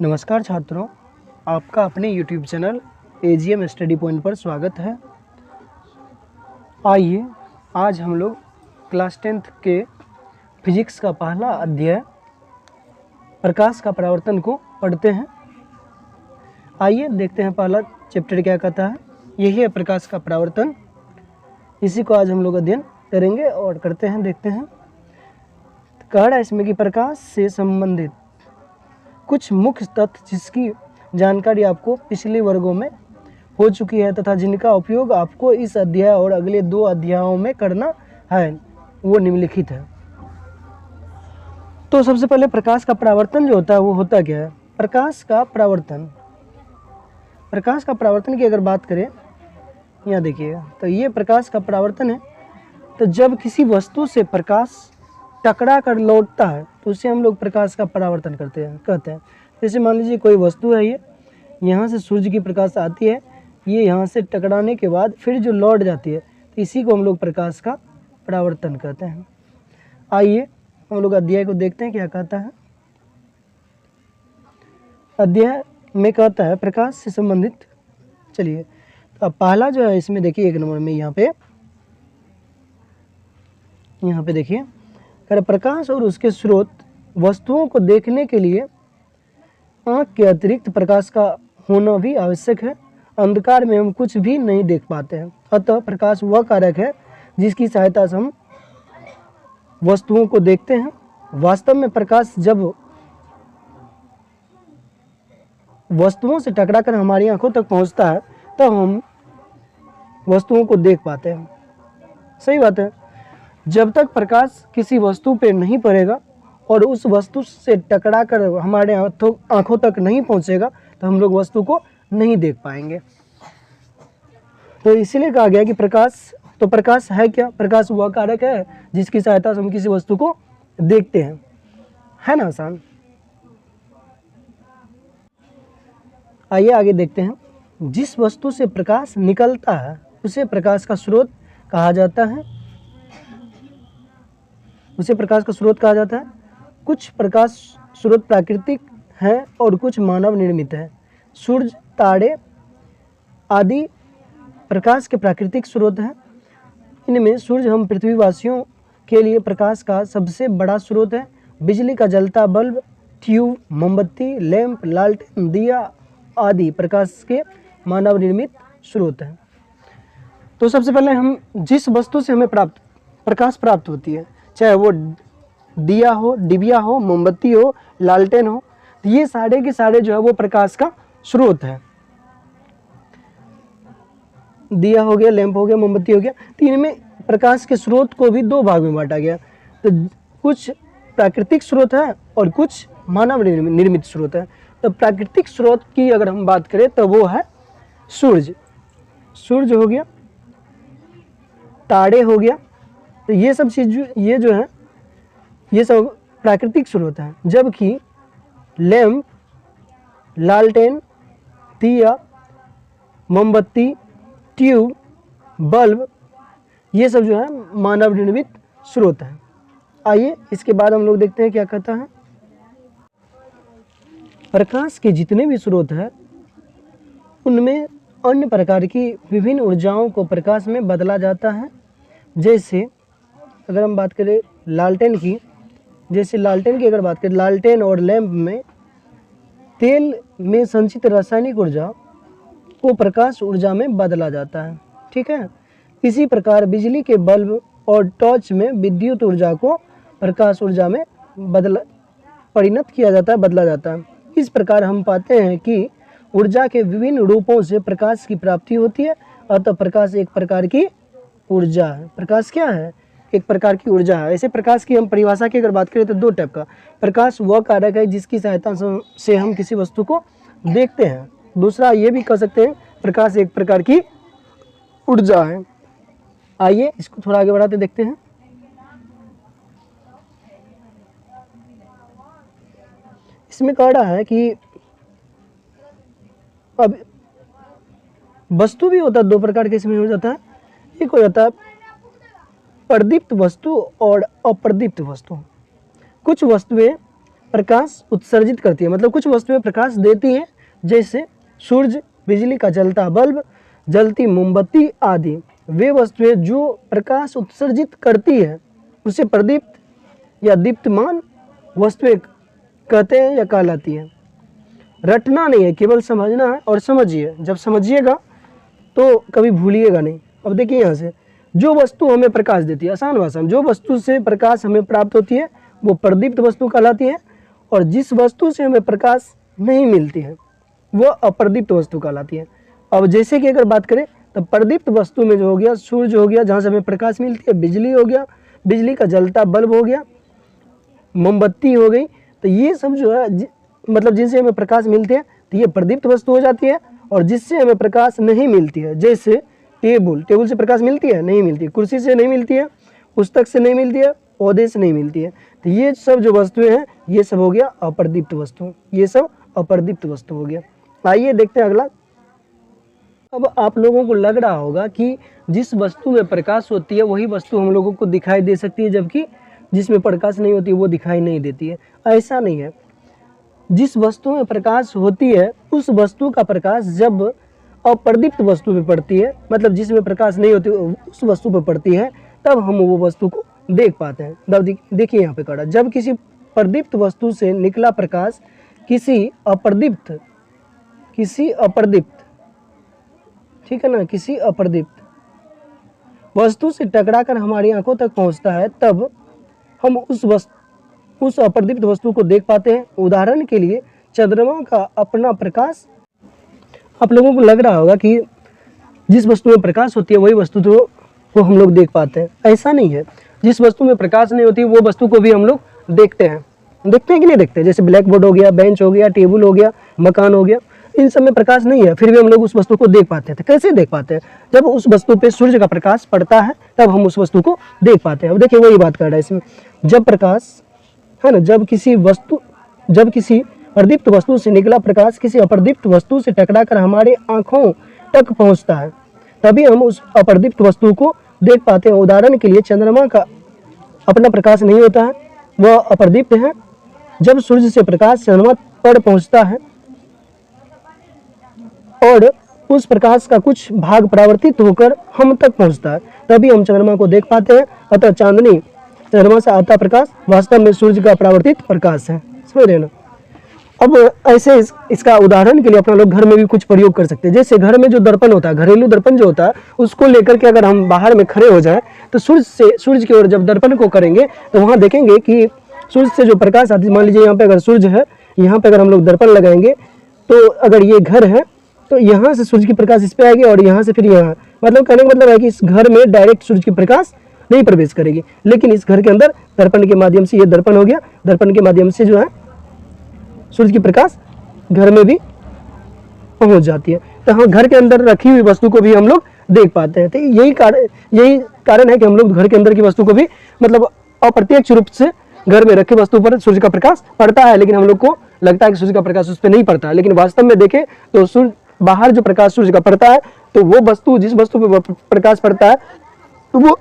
नमस्कार छात्रों, आपका अपने YouTube channel AGM study point पर स्वागत है। आइए आज हम लोग क्लास 10th के फिजिक्स का पहला अध्याय प्रकाश का परावर्तन को पढ़ते हैं। आइए देखते हैं पहला चैप्टर क्या कहता है। यही है प्रकाश का परावर्तन। इसी को आज हम लोग अध्ययन करेंगे और करते हैं, देखते हैं। कह रहा है इसमें कि प्रकाश से संबंधित कुछ मुख्य तथ्य जिसकी जानकारी आपको पिछले वर्गों में हो चुकी है तथा जिनका उपयोग आपको इस अध्याय और अगले 2 अध्यायों में करना है, वो निम्नलिखित है। तो सबसे पहले प्रकाश का परावर्तन जो होता है वो होता क्या है। प्रकाश का परावर्तन की अगर बात करें, यहाँ देखिएगा, तो ये प्रकाश का परावर्तन है। तो जब किसी वस्तु से प्रकाश टकरा कर लौटता है तो उसे हम लोग प्रकाश का परावर्तन कहते हैं। जैसे मान लीजिए कोई वस्तु है, ये यहाँ से सूर्य की प्रकाश आती है, ये यहाँ से टकराने के बाद फिर जो लौट जाती है, तो इसी को हम लोग प्रकाश का परावर्तन कहते हैं। आइए हम लोग अध्याय को देखते हैं क्या कहता है। अध्याय में कहता है प्रकाश से संबंधित। चलिए, तो अब पहला जो है इसमें देखिए 1 नंबर में यहाँ पे देखिए, प्रकाश और उसके स्रोत वस्तुओं को देखने के लिए आँख के अतिरिक्त प्रकाश का होना भी आवश्यक है। अंधकार में हम कुछ भी नहीं देख पाते हैं, अतः प्रकाश वह कारक है जिसकी सहायता से हम वस्तुओं को देखते हैं। वास्तव में प्रकाश जब वस्तुओं से टकराकर हमारी आंखों तक पहुंचता है तब हम वस्तुओं को देख पाते हैं। सही बात है। जब तक प्रकाश किसी वस्तु पे नहीं पड़ेगा और उस वस्तु से टकराकर हमारे आंखों तक नहीं पहुंचेगा तो हम लोग वस्तु को नहीं देख पाएंगे। तो इसीलिए कहा गया कि प्रकाश है क्या। प्रकाश वह कारक है जिसकी सहायता से हम किसी वस्तु को देखते हैं, है ना आसान। आइए आगे देखते हैं। जिस वस्तु से प्रकाश निकलता है उसे प्रकाश का स्रोत कहा जाता है। कुछ प्रकाश स्रोत प्राकृतिक हैं और कुछ मानव निर्मित हैं। सूर्य, तारे आदि प्रकाश के प्राकृतिक स्रोत हैं। इनमें सूर्य हम पृथ्वीवासियों के लिए प्रकाश का सबसे बड़ा स्रोत है। बिजली का जलता बल्ब, ट्यूब, मोमबत्ती, लैंप, लालटेन, दिया आदि प्रकाश के मानव निर्मित स्रोत हैं। तो सबसे पहले हम जिस वस्तु से हमें प्रकाश प्राप्त होती है, चाहे वो दिया हो, डिबिया हो, मोमबत्ती हो, लालटेन हो, तो ये सारे के सारे जो है वो प्रकाश का स्रोत है। दिया हो गया, लैंप हो गया, मोमबत्ती हो गया। तो इनमें प्रकाश के स्रोत को भी 2 भाग में बांटा गया। तो कुछ प्राकृतिक स्रोत है और कुछ मानव निर्मित स्रोत है। तो प्राकृतिक स्रोत की अगर हम बात करें तो वो है सूर्य हो गया, तारे हो गया। तो ये सब चीज ये सब प्राकृतिक स्रोत हैं। जबकि लैंप, लालटेन, दिया, मोमबत्ती, ट्यूब, बल्ब, ये सब जो है मानव निर्मित स्रोत हैं। आइए इसके बाद हम लोग देखते हैं क्या कहता है। प्रकाश के जितने भी स्रोत हैं उनमें अन्य प्रकार की विभिन्न ऊर्जाओं को प्रकाश में बदला जाता है। जैसे अगर हम बात करें लालटेन की अगर बात करें, लालटेन और लैंप में तेल में संचित रासायनिक ऊर्जा को प्रकाश ऊर्जा में बदला जाता है। ठीक है। इसी प्रकार बिजली के बल्ब और टॉर्च में विद्युत ऊर्जा को प्रकाश ऊर्जा में बदला जाता है। इस प्रकार हम पाते हैं कि ऊर्जा के विभिन्न रूपों से प्रकाश की प्राप्ति होती है। अतः प्रकाश एक प्रकार की ऊर्जा है। प्रकाश क्या है? एक प्रकार की ऊर्जा है। ऐसे प्रकाश की हम परिभाषा की अगर बात करें तो 2 टाइप का। प्रकाश वह कारक है जिसकी सहायता से हम किसी वस्तु को देखते हैं। दूसरा ये भी कह सकते हैं प्रकाश एक प्रकार की ऊर्जा है। आइए इसको थोड़ा आगे बढ़ाते देखते हैं। इसमें कह रहा है कि अब वस्तु भी होता है 2 प्रकार के इसमें हो जाता है। एक हो जाता है प्रदीप्त वस्तु और अप्रदीप्त वस्तु। कुछ वस्तुएं प्रकाश उत्सर्जित करती है, मतलब कुछ वस्तुएं प्रकाश देती हैं, जैसे सूर्य, बिजली का जलता बल्ब, जलती मोमबत्ती आदि। वे वस्तुएं जो प्रकाश उत्सर्जित करती है उसे प्रदीप्त या दीप्तमान वस्तुएं कहते हैं या कहलाती है। रटना नहीं है, केवल समझना है और समझिए। जब समझिएगा तो कभी भूलिएगा नहीं। अब देखिए यहाँ से, जो वस्तु हमें प्रकाश देती है, आसान भाषा में, जो वस्तु से प्रकाश हमें प्राप्त होती है वो प्रदीप्त वस्तु कहलाती है, और जिस वस्तु से हमें प्रकाश नहीं मिलती है वो अप्रदीप्त वस्तु कहलाती है। अब जैसे कि अगर बात करें तो प्रदीप्त वस्तु में जो हो गया, सूर्य हो गया जहाँ से हमें प्रकाश मिलती है, बिजली हो गया, बिजली का जलता बल्ब हो गया, मोमबत्ती हो गई, तो ये सब जो है मतलब जिनसे हमें प्रकाश मिलती है तो ये प्रदीप्त वस्तु हो जाती है। और जिससे हमें प्रकाश नहीं मिलती है, जैसे टेबल से प्रकाश मिलती है, नहीं मिलती, कुर्सी से नहीं मिलती है, पुस्तक से नहीं मिलती है, पौधे से नहीं मिलती है, तो ये सब जो वस्तुएं हैं ये सब हो गया अप्रदीप्त वस्तु, ये सब अप्रदीप्त वस्तु हो गया। आइए देखते हैं अगला। अब आप लोगों को लग रहा होगा कि जिस वस्तु में प्रकाश होती है वही वस्तु हम लोगों को दिखाई दे सकती है, जबकि जिसमें प्रकाश नहीं होती वो दिखाई नहीं देती है। ऐसा नहीं है। जिस वस्तु में प्रकाश होती है उस वस्तु का प्रकाश जब अप्रदीप्त वस्तु पे पड़ती है, मतलब जिसमें प्रकाश नहीं होती उस वस्तु पे पड़ती है, तब हम वो वस्तु को देख पाते हैं। तब देखिए यहाँ पे कड़ा, जब किसी प्रदीप्त वस्तु से निकला प्रकाश किसी अप्रदीप्त, ठीक है ना, किसी अप्रदीप्त वस्तु से टकराकर हमारी आंखों तक पहुंचता है, तब हम उस अप्रदीप्त वस्तु को देख पाते हैं। उदाहरण के लिए चंद्रमा का अपना प्रकाश। आप लोगों को लग रहा होगा कि जिस वस्तु में प्रकाश होती है वही वस्तु को हम लोग देख पाते हैं। ऐसा नहीं है। जिस वस्तु में प्रकाश नहीं होती वो वस्तु को भी हम लोग देखते हैं कि नहीं देखते। जैसे ब्लैक बोर्ड हो गया, बेंच हो गया, टेबल हो गया, मकान हो गया, इन सब में प्रकाश नहीं है, फिर भी हम लोग उस वस्तु को देख पाते हैं। तो कैसे देख पाते हैं? जब उस वस्तु पे सूर्य का प्रकाश पड़ता है तब हम उस वस्तु को देख पाते हैं। अब देखिए वही बात कर रहा है इसमें, जब प्रकाश है ना, जब किसी प्रदीप्त वस्तु से निकला प्रकाश किसी अप्रदीप्त वस्तु से टकराकर हमारे आंखों तक पहुंचता है, तभी हम उस अप्रदीप्त वस्तु को देख पाते हैं। उदाहरण के लिए चंद्रमा का अपना प्रकाश नहीं होता है, वह अप्रदीप्त है। जब सूर्य से प्रकाश चंद्रमा पर पहुंचता है और उस प्रकाश का कुछ भाग परावर्तित होकर हम तक पहुंचता है, तभी हम चंद्रमा को देख पाते हैं। अतः चांदनी, चंद्रमा से आता प्रकाश वास्तव में सूर्य का परावर्तित प्रकाश है। समझ रहे ना? अब ऐसे इसका उदाहरण के लिए अपना लोग घर में भी कुछ प्रयोग कर सकते हैं। जैसे घर में जो दर्पण होता है, घरेलू दर्पण जो होता है, उसको लेकर के अगर हम बाहर में खड़े हो जाएं तो सूर्य की ओर जब दर्पण को करेंगे तो वहाँ देखेंगे कि सूर्य से जो प्रकाश आती है, मान लीजिए यहाँ पे अगर सूर्य है, यहाँ पे अगर हम लोग दर्पण लगाएंगे तो अगर ये घर है तो यहाँ से सूर्य की प्रकाश इस पे आएगी और यहाँ से फिर यहाँ, मतलब कहने का मतलब है कि इस घर में डायरेक्ट सूर्य की प्रकाश नहीं प्रवेश करेगी, लेकिन इस घर के अंदर दर्पण के माध्यम से, ये दर्पण हो गया, दर्पण के माध्यम से जो है सूर्य की प्रकाश घर में भी पहुंच जाती है। तो हाँ, घर के अंदर रखी हुई वस्तु को भी हम लोग देख पाते हैं। तो यही कारण है कि हम लोग घर के अंदर की वस्तु को भी, मतलब अप्रत्यक्ष रूप से घर में रखी वस्तु पर सूर्य का प्रकाश पड़ता है, लेकिन हम लोग को लगता है कि सूर्य का प्रकाश उस पर नहीं पड़ता है। लेकिन वास्तव में देखें तो सूर्य बाहर जो प्रकाश सूर्य का पड़ता है, तो वो वस्तु, जिस वस्तु पर प्रकाश पड़ता है, तो वो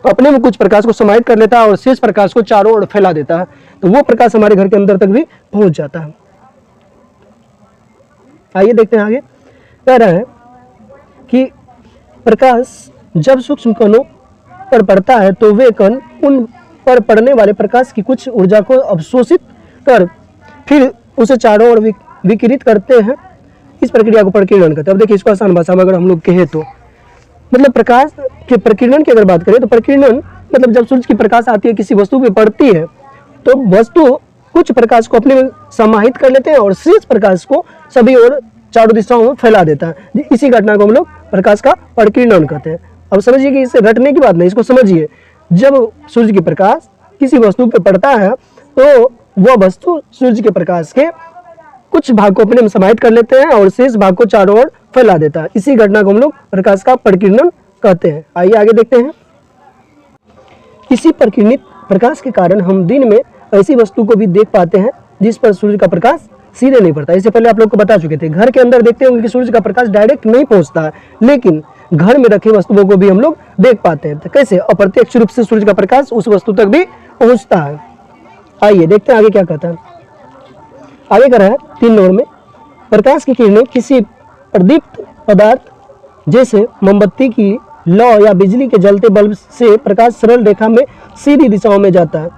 अपने में कुछ प्रकाश को समाहित कर लेता है और शेष प्रकाश को चारों ओर फैला देता है, तो वो प्रकाश हमारे घर के अंदर तक भी पहुंच जाता है। आइए देखते हैं आगे। कह रहा है कि प्रकाश जब सूक्ष्म कणों पर पड़ता है तो वे कण उन पर पड़ने वाले प्रकाश की कुछ ऊर्जा को अवशोषित कर फिर उसे चारों ओर विकिरित करते हैं। इस प्रक्रिया को प्रकीर्णन कहते हैं। अब देखिए इसको आसान भाषा में अगर हम लोग कहें तो, मतलब प्रकाश के प्रकीर्णन की अगर बात करें तो प्रकीर्णन मतलब जब सूर्य की प्रकाश आती है, किसी वस्तु पे पड़ती है, तो वस्तु कुछ प्रकाश को अपने में समाहित कर लेते हैं और शेष प्रकाश को सभी और चारों दिशाओं में फैला देता है। इसी घटना को हम लोग प्रकाश का प्रकीर्णन कहते हैं। अब समझिए कि इसे रटने की बात नहीं, इसको समझिए। जब सूर्य की प्रकाश किसी वस्तु पे पड़ता है तो वह वस्तु सूर्य के प्रकाश के कुछ भाग को अपने में समाहित कर लेते हैं और शेष भाग को चारों ओर फैला देता है। इसी घटना को हम लोग प्रकाश का प्रकीर्णन कहते हैं। आइए आगे देखते हैं। इसी प्रकीर्णित प्रकाश के कारण हम दिन में ऐसी वस्तु को भी देख पाते हैं जिस पर सूर्य का प्रकाश सीधे नहीं पड़ता। इससे पहले आप लोग को बता चुके थे। घर के अंदर देखते होंगे कि सूर्य का प्रकाश डायरेक्ट नहीं पहुंचता है, लेकिन घर में रखी वस्तुओं को भी हम लोग देख पाते हैं। तो कैसे? अप्रत्यक्ष रूप से सूर्य का प्रकाश उस वस्तु तक भी पहुंचता है। आइए देखते हैं आगे क्या कहता है। आगे कर रहा है 3 नंबर में, प्रकाश की किरणें किसी प्रदीप्त पदार्थ जैसे मोमबत्ती की लौ या बिजली के जलते बल्ब से प्रकाश सरल रेखा में सीधी दिशाओं में जाता है।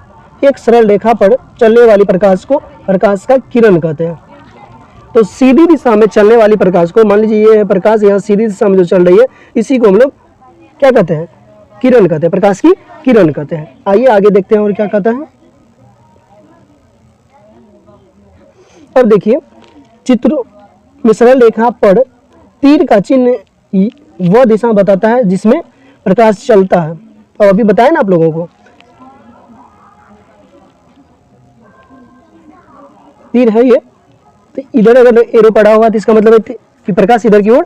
एक सरल रेखा पर चलने वाली प्रकाश को प्रकाश का किरण कहते हैं। तो सीधी दिशा में चलने वाली प्रकाश को, मान लीजिए ये है प्रकाश, यहाँ सीधी दिशा में जो चल रही है, इसी को हम लोग क्या कहते हैं? किरण कहते हैं, प्रकाश की किरण कहते हैं। आइए आगे देखते हैं और क्या कहता है। अब देखिए, चित्र में सरल रेखा पर तीर का चिन्ह वह दिशा बताता है जिसमें प्रकाश चलता है। और अभी बताया ना आप लोगों को, तीर है ये, तो इधर अगर एरो पड़ा हुआ तो इसका मतलब है कि प्रकाश इधर की ओर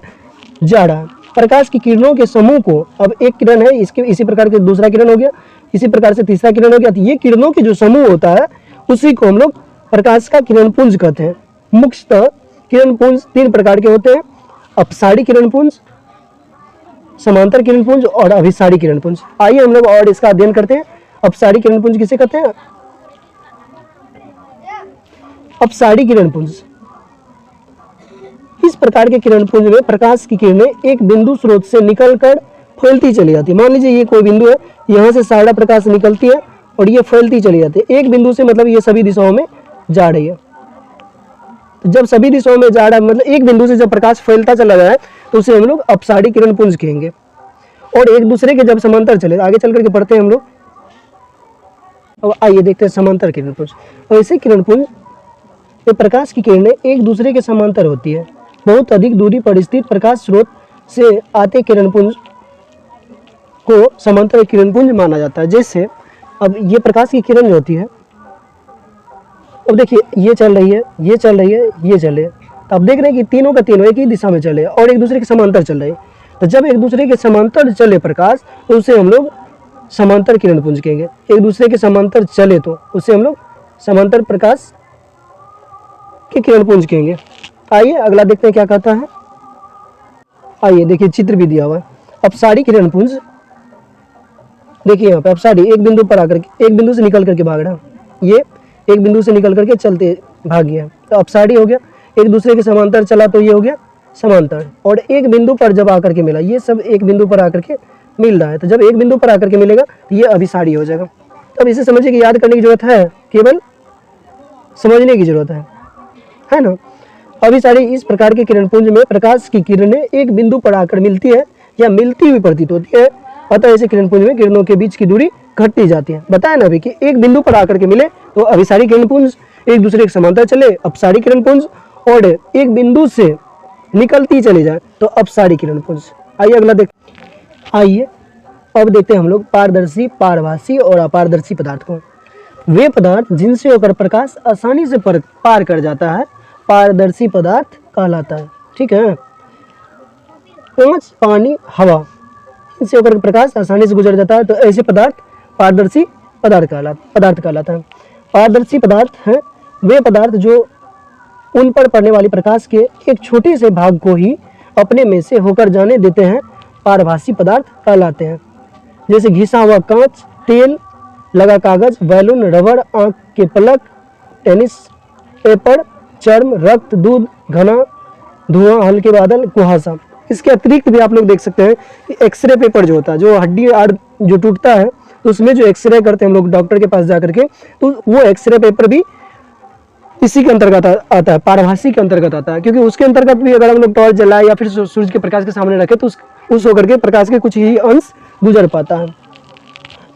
जा रहा है। प्रकाश की किरणों के समूह को, अब एक किरण है, इसके इसी प्रकार के दूसरा किरण हो गया, इसी प्रकार से तीसरा किरण हो गया, तो ये किरणों के जो समूह होता है उसी को हम लोग प्रकाश का किरणपुंज कहते हैं। मुख्यतः किरणपुंज 3 प्रकार के होते हैं, अपसारी किरणपुंज, समांतर किरणपुंज और अभिसारी किरणपुंज। आइए हम लोग और इसका अध्ययन करते हैं। अपसारी किरणपुंज किसे कहते हैं? अपसारी किरणपुंज, इस प्रकार के किरणपुंज में प्रकाश की किरणें एक बिंदु स्रोत से निकलकर फैलती चली जाती है। मान लीजिए ये कोई बिंदु है, यहाँ से सारा प्रकाश निकलती है और ये फैलती चली जाती है। एक बिंदु से मतलब ये सभी दिशाओं में जा रही है। तो जब सभी दिशाओं में जा रहा है, मतलब एक बिंदु से जब प्रकाश फैलता चला जाए तो उसे हम लोग अपसारी किरणपुंज कहेंगे। और एक दूसरे के जब समांतर चले, आगे चल करके पढ़ते हैं हम लोग। अब आइए देखते हैं समांतर किरणपुंज। और ऐसे किरणपुंज में प्रकाश की किरणें एक दूसरे के समांतर होती है। बहुत अधिक दूरी पर स्थित प्रकाश स्रोत से आते किरणपुंज को समांतर किरणपुंज माना जाता है। जैसे अब ये प्रकाश की किरण जो होती है, अब देखिए ये चल रही है, ये चल रही है, ये चल रही है, तो आप देख रहे हैं कि तीनों का तीनों एक ही दिशा में चले और एक दूसरे के समांतर चल रहे हैं। तो जब एक दूसरे के समांतर चले प्रकाश, तो उसे हम लोग समांतर किरणपुंज कहेंगे। एक दूसरे के समांतर चले तो उसे हम लोग समांतर प्रकाश के किरणपुंज कहेंगे। आइए अगला देखते हैं क्या कहता है। आइए देखिए, चित्र भी दिया हुआ है। अपसारी किरणपुंज, देखिए यहाँ पे अपसारी एक बिंदु पर आकर के, एक बिंदु से निकल करके भाग रहा है, ये एक बिंदु से निकल करके चलते भाग गया, तो अपसारी हो गया। एक दूसरे के समांतर चला तो ये हो गया समांतर। और एक बिंदु पर जब आकर के मिला, ये सब एक बिंदु पर आकर के मिल रहा है, तो जब एक बिंदु पर आकर के मिलेगा तो ये अभिसारी हो जाएगा। तो अब इसे समझिए कि याद करने की जरूरत है, केवल समझने की जरूरत है ना। अभिसारी इस प्रकार के किरणपुंज में प्रकाश की किरणें एक बिंदु पर आकर मिलती है या मिलती हुई प्रतीत होती है। अतः ऐसे किरणपुंज में किरणों के बीच की दूरी घटती जाती है। बताया ना अभी कि एक बिंदु पर आकर के मिले तो अभिसारी किरणपुंज, एक दूसरे के समांतर चले अपसारी किरणपुंज, और एक बिंदु से निकलती चली जाए तो अपसारी किरणपुंज। आइए अगला आइए अब देखते हैं हम लोग पारदर्शी, पारभासी और अपारदर्शी पदार्थ को। वे पदार्थ जिनसे होकर प्रकाश आसानी से पार कर जाता है पारदर्शी पदार्थ कहलाता है। ठीक है, कांच, पानी, हवा, इनसे होकर प्रकाश आसानी से गुजर जाता है, तो ऐसे पदार्थ पारदर्शी पदार्थ कहलाता है। पारदर्शी पदार्थ हैं वे पदार्थ जो उन पर पड़ने वाली प्रकाश के एक छोटे से भाग को ही अपने में से होकर जाने देते हैं, पारभासी पदार्थ कहलाते हैं। जैसे घिसा हुआ कांच, तेल लगा कागज, बैलून, रबड़, आंख के पलक, टेनिस पेपर, चर्म, रक्त, दूध, घना धुआं, हल्के बादल, कुहासा। इसके अतिरिक्त भी आप लोग देख सकते हैं कि एक्सरे पेपर जो होता है, जो हड्डी आड़ जो टूटता है तो उसमें जो एक्सरे करते हैं हम लोग डॉक्टर के पास जा करके, तो वो एक्सरे पेपर भी इसी के अंतर्गत आता है, पारभासी के अंतर्गत आता है। क्योंकि उसके अंतर्गत भी अगर हम लोग टॉर्च जलाए या फिर सूरज के प्रकाश के सामने रखे तो उस होकर के प्रकाश के कुछ ही अंश गुजर पाता है।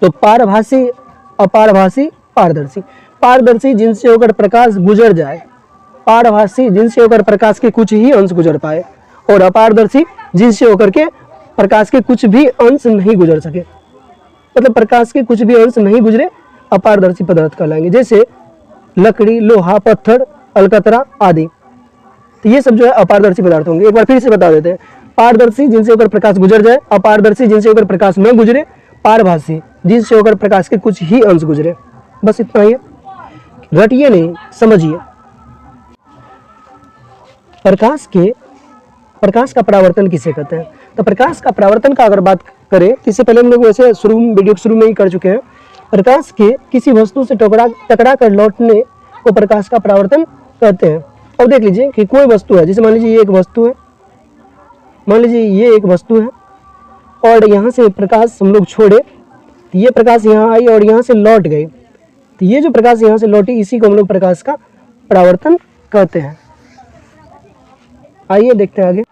तो पारभासी, अपारभासी, पारदर्शी। पारदर्शी जिनसे होकर प्रकाश गुजर जाए, पारभासी जिनसे होकर प्रकाश के कुछ ही अंश गुजर पाए, और अपारदर्शी जिनसे होकर के प्रकाश के कुछ भी अंश नहीं गुजर सके, मतलब प्रकाश के कुछ भी अंश नहीं गुजरे, अपारदर्शी पदार्थ कहलाएंगे। जैसे लकड़ी, लोहा, पत्थर, अलकतरा आदि, तो ये सब जो है अपारदर्शी पदार्थ होंगे। एक बार फिर से बता देते हैं, पारदर्शी जिनसे होकर प्रकाश गुजर जाए, अपारदर्शी जिनसे होकर प्रकाश न गुजरे, पारभासी जिनसे होकर प्रकाश के कुछ ही अंश गुजरे। बस इतना ही है, रटिए नहीं, समझिए। प्रकाश का परावर्तन किसे कहते हैं? तो प्रकाश का परावर्तन का अगर बात करें तो इससे पहले हम लोग वैसे वीडियो के शुरू में ही कर चुके हैं। प्रकाश के किसी वस्तु से टकरा कर लौटने को प्रकाश का परावर्तन कहते हैं। अब देख लीजिए कि कोई वस्तु है, जैसे मान लीजिए ये एक वस्तु है, मान लीजिए ये एक वस्तु है और यहाँ से प्रकाश हम लोग छोड़े तो ये प्रकाश यहाँ आई और यहाँ से लौट गई, तो ये जो प्रकाश यहाँ से लौटी इसी को हम लोग प्रकाश का परावर्तन कहते हैं। आइए देखते हैं आगे,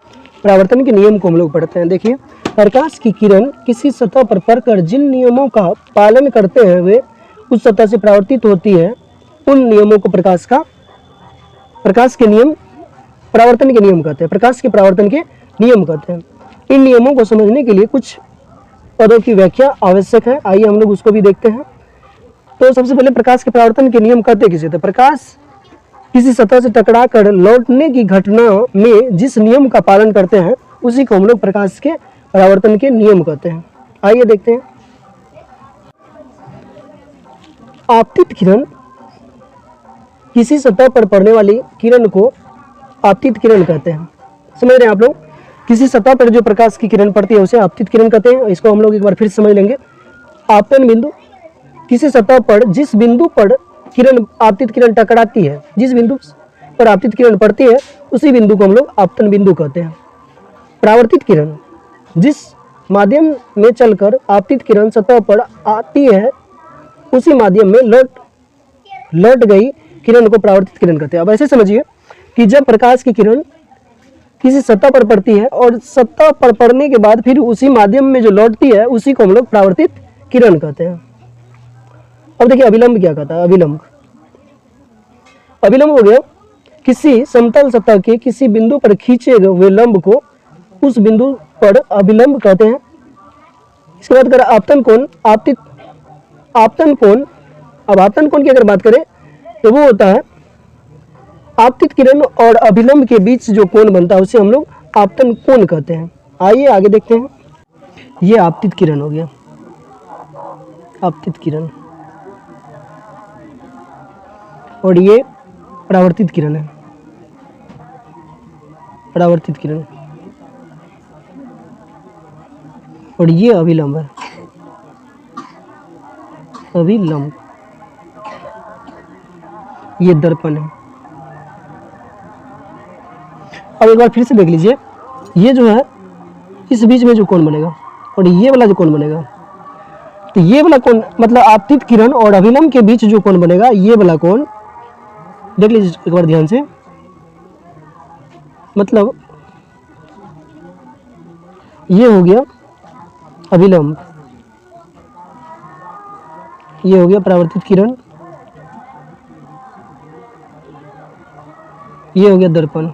परावर्तन के नियम को हम लोग पढ़ते हैं। देखिए, प्रकाश की किरण किसी सतह पर पड़कर जिन नियमों का पालन करते हैं वे उस सतह से परावर्तित होती है, उन नियमों को प्रकाश के नियम परावर्तन के नियम कहते हैं, प्रकाश के परावर्तन के नियम कहते हैं। इन नियमों को समझने के लिए कुछ पदों की व्याख्या आवश्यक है, आइए हम लोग उसको भी देखते हैं। तो सबसे पहले प्रकाश के परावर्तन के नियम कहते किसे थे? प्रकाश किसी सतह से टकरा कर लौटने की घटना में जिस नियम का पालन करते हैं उसी को हम लोग प्रकाश के परावर्तन के नियम कहते हैं। आइए देखते हैं। आपतित किरण, किसी सतह पर पड़ने वाली किरण को आपतित किरण कहते हैं। समझ रहे हैं आप लोग? किसी सतह पर जो प्रकाश की किरण पड़ती है उसे आपतित किरण कहते हैं। इसको हम लोग एक बार फिर समझ लेंगे। आपतन बिंदु, किसी सतह पर जिस बिंदु पर किरण आपतित किरण टकराती है, जिस बिंदु पर आपतित किरण पड़ती है उसी बिंदु को हम लोग आपतन बिंदु कहते हैं। परावर्तित किरण, जिस माध्यम में चलकर आपतित किरण सतह पर आती है उसी माध्यम में लौट गई किरण को परावर्तित किरण कहते हैं। अब ऐसे समझिए कि जब प्रकाश की किरण किसी सतह पर पड़ती है और सतह पर पड़ने के बाद फिर उसी माध्यम में जो लौटती है उसी को हम लोग परावर्तित किरण कहते हैं। अब देखिए अभिलंब क्या कहता है? अभिलंब हो गया किसी समतल सतह के किसी बिंदु पर खींचे हुए लंब को उस बिंदु पर अभिलंब कहते हैं। इसके बाद करें आपतन कोण। आपतन कोण, अब आपतन कोण की अगर बात करें तो वो होता है आपतित किरण और अभिलंब के बीच जो कोण बनता है उसे हम लोग आपतन कोण कहते हैं। आइए आगे देखते हैं। ये आपतित किरण हो गया, आपतित किरण, और ये परावर्तित किरण है, परावर्तित किरण, और ये अभिलंब है, अभिलंब, ये दर्पण है। अब एक बार फिर से देख लीजिए, ये जो है इस बीच में जो कोण बनेगा और ये वाला जो कोण बनेगा, तो ये वाला कोण मतलब आपतित किरण और अभिलंब के बीच जो कोण बनेगा ये वाला कोण देख लीजिए एक बार ध्यान से। मतलब ये हो गया अभिलंब, ये हो गया परावर्तित किरण, ये हो गया दर्पण।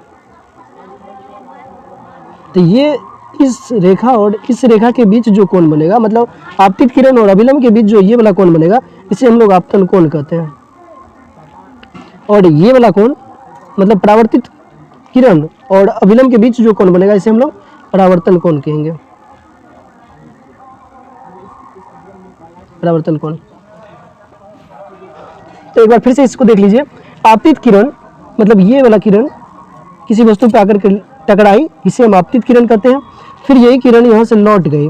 तो ये इस रेखा और इस रेखा के बीच जो कोण बनेगा मतलब आपतित किरण और अभिलंब के बीच जो ये वाला कोण बनेगा इसे हम लोग आपतन कोण कहते हैं। और ये वाला कोण मतलब परावर्तित किरण और अभिलंब के बीच जो कोण बनेगा इसे हम लोग परावर्तन कोण कहेंगे, परावर्तन कोण। तो एक बार फिर से इसको देख लीजिए। आपतित किरण मतलब ये वाला किरण किसी वस्तु पे आकर के टकराई, इसे हम आपतित किरण कहते हैं। फिर यही किरण यहाँ से लौट गई,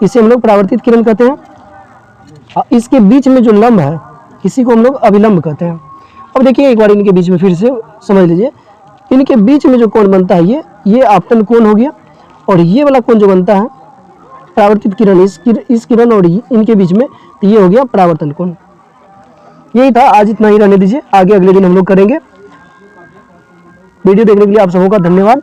इसे हम लोग परावर्तित किरण कहते हैं। इसके बीच में जो लंब है इसी को हम लोग अभिलंब कहते हैं। अब देखिए एक बार इनके बीच में फिर से समझ लीजिए, इनके बीच में जो कोण बनता है ये आपतन कोण हो गया, और ये वाला कोण जो बनता है परावर्तित किरण इस किरण और इनके बीच में, तो ये हो गया परावर्तन कोण। यही था, आज इतना ही रहने दीजिए, आगे अगले दिन हम लोग करेंगे। वीडियो देखने के लिए आप सबों का धन्यवाद।